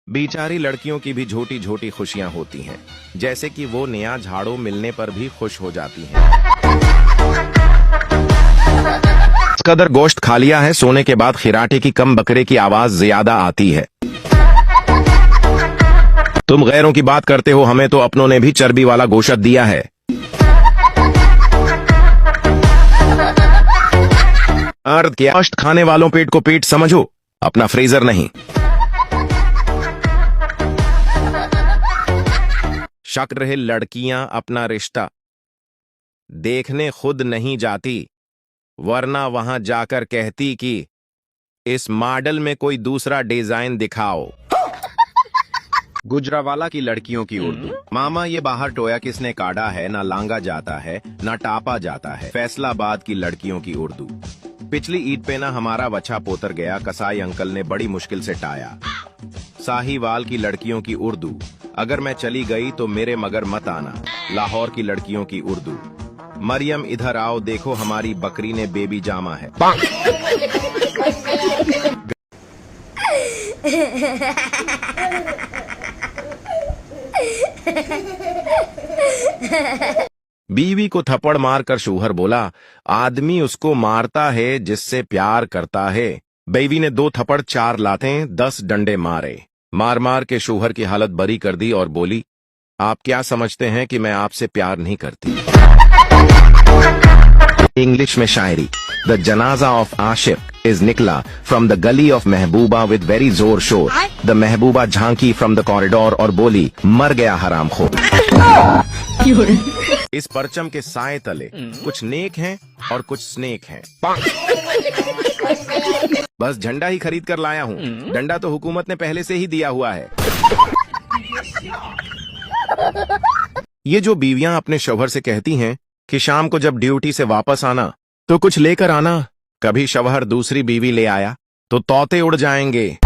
बेचारी लड़कियों की भी छोटी छोटी खुशियां होती हैं, जैसे कि वो नया झाड़ू मिलने पर भी खुश हो जाती हैं। इस कदर गोश्त खा लिया है, सोने के बाद खिराटे की कम बकरे की आवाज ज्यादा आती है। तुम गैरों की बात करते हो, हमें तो अपनों ने भी चर्बी वाला गोश्त दिया है। अर्थ क्या? गोश्त खाने वालों पेट को पेट समझो, अपना फ्रीजर नहीं। शक रहे लड़कियां अपना रिश्ता देखने खुद नहीं जाती, वरना वहां जाकर कहती कि इस मॉडल में कोई दूसरा डिजाइन दिखाओ। गुजरावाला की लड़कियों की उर्दू। मामा ये बाहर टोया किसने काढ़ा है, ना लांगा जाता है ना टापा जाता है। फैसलाबाद की लड़कियों की उर्दू। पिछली ईद पे ना हमारा वछा पोतर गया, कसाई अंकल ने बड़ी मुश्किल से टाया। साहीवाल की लड़कियों की उर्दू। अगर मैं चली गई तो मेरे मगर मत आना। लाहौर की लड़कियों की उर्दू। मरियम इधर आओ, देखो हमारी बकरी ने बेबी जामा है। बीवी को थप्पड़ मारकर शौहर बोला, आदमी उसको मारता है जिससे प्यार करता है। बीवी ने 2 थप्पड़ 4 लातें 10 डंडे मारे। मार मार के शौहर की हालत बरी कर दी और बोली, आप क्या समझते हैं कि मैं आपसे प्यार नहीं करती? इंग्लिश में शायरी। द जनाजा ऑफ आशिक is निकला from the gully of Mehbooba with very जोर शोर। द महबूबा झांकी from the corridor और बोली, मर गया हरामखोर। इस परचम के साए तले कुछ नेक हैं और कुछ स्नेक हैं। बस झंडा ही खरीद कर लाया हूँ, डंडा तो हुकूमत ने पहले से ही दिया हुआ है। ये जो बीवियां अपने शौहर से कहती हैं कि शाम को जब ड्यूटी से वापस आना तो कुछ लेकर आना, कभी शौहर दूसरी बीवी ले आया तो तोते उड़ जाएंगे।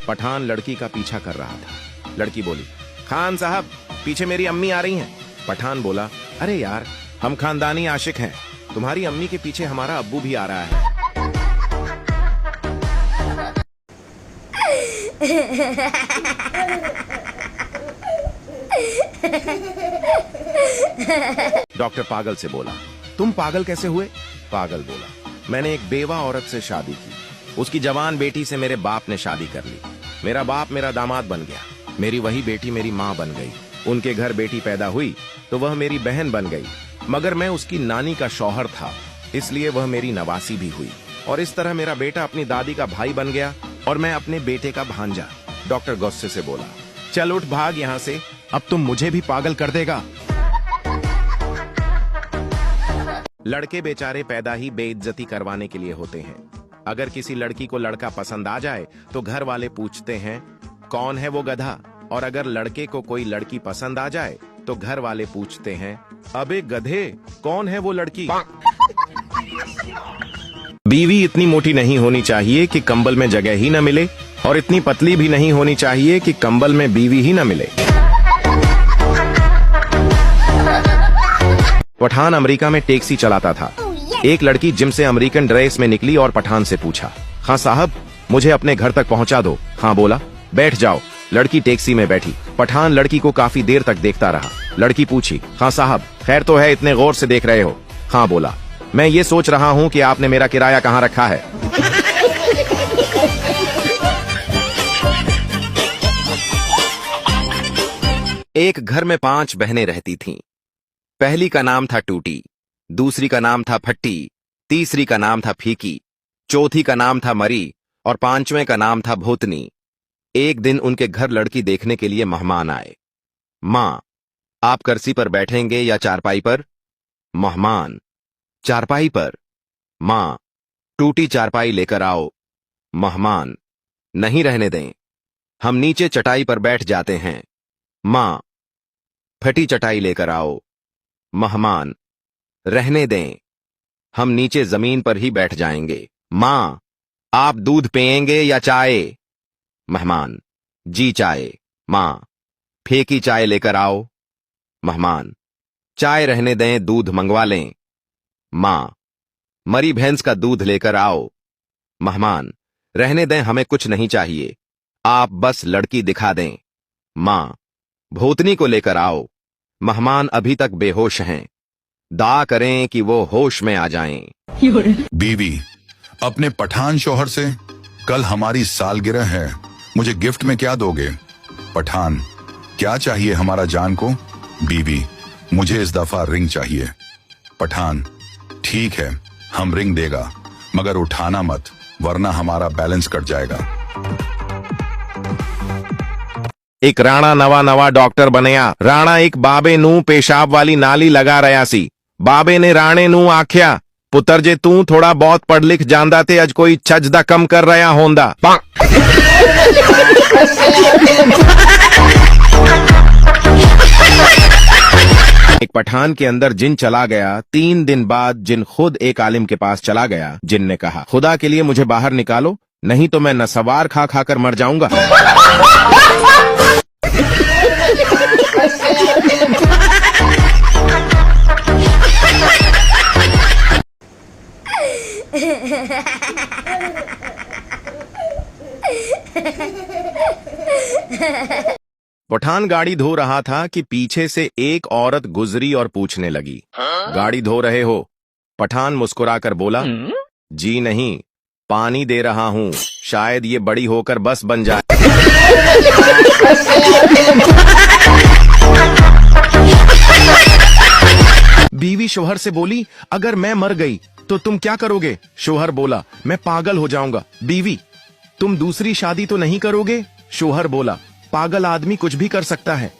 पठान लड़की का पीछा कर रहा था। लड़की बोली, खान साहब पीछे मेरी अम्मी आ रही हैं। पठान बोला, अरे यार हम खानदानी आशिक हैं, तुम्हारी अम्मी के पीछे हमारा अब्बू भी आ रहा है। डॉक्टर पागल से बोला, तुम पागल कैसे हुए? पागल बोला, मैंने एक बेवा औरत से शादी की, उसकी जवान बेटी से मेरे बाप ने शादी कर ली। मेरा बाप मेरा दामाद बन गया, मेरी वही बेटी मेरी माँ बन गई। उनके घर बेटी पैदा हुई तो वह मेरी बहन बन गई, मगर मैं उसकी नानी का शौहर था, इसलिए वह मेरी नवासी भी हुई। और इस तरह मेरा बेटा अपनी दादी का भाई बन गया और मैं अपने बेटे का भांजा। डॉक्टर गुस्से से बोला, चल उठ भाग यहाँ से, अब तुम मुझे भी पागल कर देगा। लड़के बेचारे पैदा ही बेइज्जती करवाने के लिए होते हैं। अगर किसी लड़की को लड़का पसंद आ जाए तो घर वाले पूछते हैं, कौन है वो गधा? और अगर लड़के को कोई लड़की पसंद आ जाए तो घर वाले पूछते हैं, अबे गधे कौन है वो लड़की? बीवी इतनी मोटी नहीं होनी चाहिए कि कंबल में जगह ही न मिले, और इतनी पतली भी नहीं होनी चाहिए कि कंबल में बीवी ही न मिले। पठान अमेरिका में टैक्सी चलाता था। एक लड़की जिम से अमेरिकन ड्रेस में निकली और पठान से पूछा, हाँ साहब मुझे अपने घर तक पहुंचा दो। हाँ बोला, बैठ जाओ। लड़की टैक्सी में बैठी। पठान लड़की को काफी देर तक देखता रहा। लड़की पूछी, हाँ साहब खैर तो है, इतने गौर से देख रहे हो? हाँ बोला, मैं ये सोच रहा हूँ कि आपने मेरा किराया कहाँ रखा है। एक घर में 5 बहनें रहती थीं। पहली का नाम था टूटी, दूसरी का नाम था फट्टी, तीसरी का नाम था फीकी, चौथी का नाम था मरी और 5वें का नाम था भूतनी। एक दिन उनके घर लड़की देखने के लिए मेहमान आए। माँ, आप कुर्सी पर बैठेंगे या चारपाई पर? मेहमान, चारपाई पर। माँ, टूटी चारपाई लेकर आओ। मेहमान, नहीं रहने दें, हम नीचे चटाई पर बैठ जाते हैं। माँ, फटी चटाई लेकर आओ। मेहमान, रहने दें, हम नीचे जमीन पर ही बैठ जाएंगे। माँ, आप दूध पिएंगे या चाय? मेहमान, जी चाय। माँ, फेंकी चाय लेकर आओ। मेहमान, चाय रहने दें, दूध मंगवा लें। माँ, मरी भैंस का दूध लेकर आओ। मेहमान, रहने दें, हमें कुछ नहीं चाहिए, आप बस लड़की दिखा दें। माँ, भूतनी को लेकर आओ, मेहमान अभी तक बेहोश हैं, दुआ करें कि वो होश में आ जाएं। बीवी, अपने पठान शौहर से कल हमारी सालगिरह है, मुझे गिफ्ट में क्या दोगे? पठान, क्या चाहिए हमारा जान को? बीवी, मुझे इस दफा रिंग चाहिए। पठान, ठीक है, हम रिंग देगा, मगर उठाना मत, वरना हमारा बैलेंस कट जाएगा। एक राणा नवा डॉक्टर बनया। राणा एक बाबे नू पेशाब वाली नाली लगा रहा सी। बाबे ने राणे नू आख्या, पुत्र जे तू थोड़ा बहुत पढ़ लिख जांदा ते अज कोई छजदा कम कर रहा होंदा। एक पठान के अंदर जिन चला गया। 3 दिन बाद जिन खुद एक आलिम के पास चला गया। जिन ने कहा, खुदा के लिए मुझे बाहर निकालो, नहीं तो मैं नसवार खा खा कर मर जाऊंगा। पठान गाड़ी धो रहा था कि पीछे से एक औरत गुजरी और पूछने लगी, गाड़ी धो रहे हो? पठान मुस्कुराकर बोला, जी नहीं, पानी दे रहा हूं, शायद ये बड़ी होकर बस बन जाए। बीवी शोहर से बोली, अगर मैं मर गई तो तुम क्या करोगे? शोहर बोला, मैं पागल हो जाऊंगा। बीवी, तुम दूसरी शादी तो नहीं करोगे? शोहर बोला, पागल आदमी कुछ भी कर सकता है।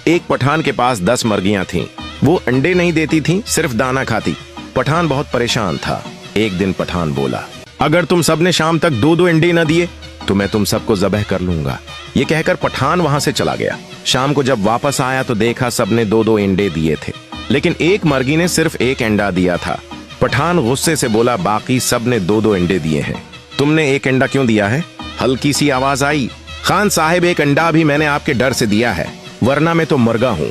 एक पठान के पास 10 मुर्गियां थीं। वो अंडे नहीं देती थीं, सिर्फ दाना खाती। पठान बहुत परेशान था। एक दिन पठान बोला, अगर तुम सबने शाम तक 2-2 अंडे न दिए तो मैं तुम सबको ज़बह कर लूंगा। ये कहकर पठान वहां से चला गया। शाम को जब वापस आया तो देखा सबने 2-2 अंडे दिए थे, लेकिन एक मुर्गी ने सिर्फ एक अंडा दिया था। पठान गुस्से से बोला, बाकी सबने 2-2 अंडे दिए हैं, तुमने एक अंडा क्यों दिया है? हल्की सी आवाज आई, खान साहिब, एक अंडा भी मैंने आपके डर से दिया है, वरना मैं तो मुर्गा हूं।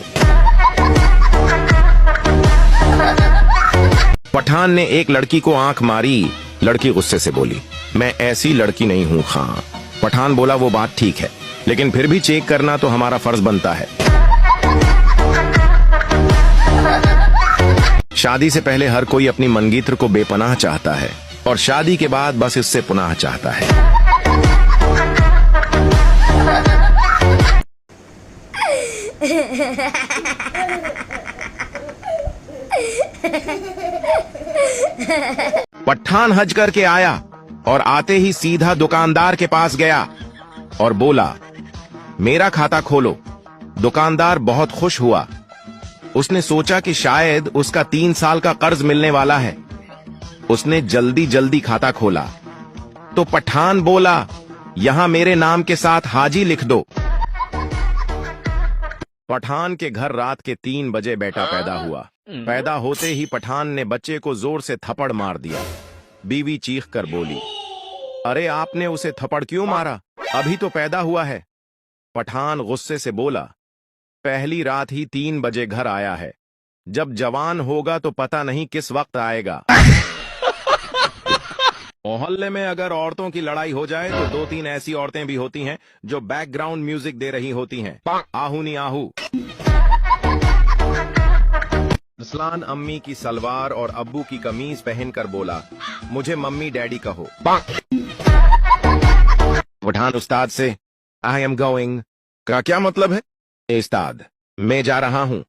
पठान ने एक लड़की को आंख मारी। लड़की गुस्से से बोली, मैं ऐसी लड़की नहीं हूं खां। पठान बोला, वो बात ठीक है, लेकिन फिर भी चेक करना तो हमारा फर्ज बनता है। शादी से पहले हर कोई अपनी मनगीत्र को बेपनाह चाहता है, और शादी के बाद बस इससे पुनः चाहता है। पठान हज करके आया और आते ही सीधा दुकानदार के पास गया और बोला, मेरा खाता खोलो। दुकानदार बहुत खुश हुआ। उसने सोचा कि शायद उसका 3 साल का कर्ज मिलने वाला है। उसने जल्दी जल्दी खाता खोला तो पठान बोला, यहां मेरे नाम के साथ हाजी लिख दो। पठान के घर रात के 3 बजे बेटा पैदा हुआ। पैदा होते ही पठान ने बच्चे को जोर से थप्पड़ मार दिया। बीवी चीख कर बोली, अरे आपने उसे थप्पड़ क्यों मारा? अभी तो पैदा हुआ है। पठान गुस्से से बोला, पहली रात ही 3 बजे घर आया है, जब जवान होगा तो पता नहीं किस वक्त आएगा। मोहल्ले में अगर औरतों की लड़ाई हो जाए तो 2-3 ऐसी औरतें भी होती हैं जो बैकग्राउंड म्यूजिक दे रही होती हैं। आहू नी आहू। रसलान अम्मी की सलवार और अब्बू की कमीज पहनकर बोला, मुझे मम्मी डैडी कहो। पठान उस्ताद से, आई एम गोइंग का क्या मतलब है? उस्ताद, मैं जा रहा हूं।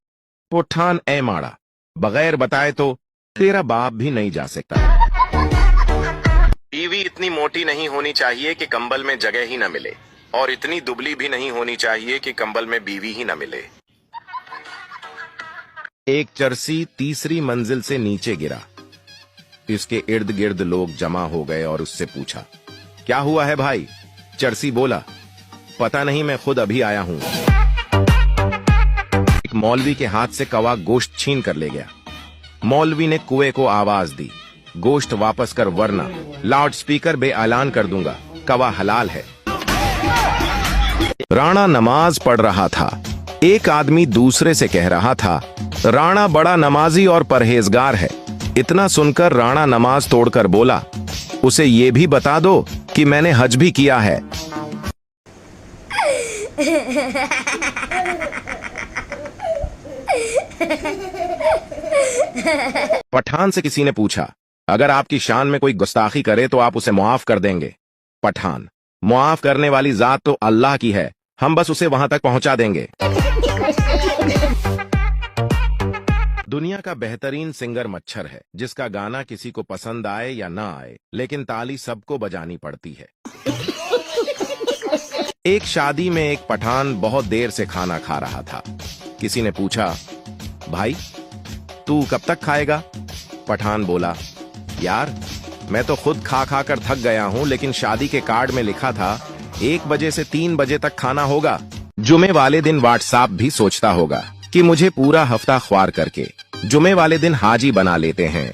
पठान ए माड़ा, बगैर बताए तो तेरा बाप भी नहीं जा सकता। बीवी इतनी मोटी नहीं होनी चाहिए कि कंबल में जगह ही न मिले, और इतनी दुबली भी नहीं होनी चाहिए कि कंबल में बीवी ही न मिले। एक चरसी 3री मंजिल से नीचे गिरा। इसके इर्द गिर्द लोग जमा हो गए और उससे पूछा, क्या हुआ है भाई? चरसी बोला, पता नहीं, मैं खुद अभी आया हूं। एक मौलवी के हाथ से कौवा गोश्त छीन कर ले गया। मौलवी ने कुएं को आवाज दी, गोश्त वापस कर, वरना लाउड स्पीकर बे ऐलान कर दूंगा, कौवा हलाल है। राणा नमाज पढ़ रहा था। एक आदमी दूसरे से कह रहा था, राणा बड़ा नमाजी और परहेजगार है। इतना सुनकर राणा नमाज तोड़कर बोला, उसे ये भी बता दो कि मैंने हज भी किया है। पठान से किसी ने पूछा, अगर आपकी शान में कोई गुस्ताखी करे तो आप उसे मुआफ कर देंगे? पठान, मुआफ करने वाली जात तो अल्लाह की है, हम बस उसे वहां तक पहुंचा देंगे। दुनिया का बेहतरीन सिंगर मच्छर है, जिसका गाना किसी को पसंद आए या ना आए, लेकिन ताली सबको बजानी पड़ती है। एक शादी में एक पठान बहुत देर से खाना खा रहा था। किसी ने पूछा, भाई तू कब तक खाएगा? पठान बोला, यार मैं तो खुद खा खा कर थक गया हूं, लेकिन शादी के कार्ड में लिखा था 1 बजे से 3 बजे तक खाना होगा। जुमे वाले दिन व्हाट्सएप भी सोचता होगा कि मुझे पूरा हफ्ता ख्वार करके जुमे वाले दिन हाजी बना लेते हैं।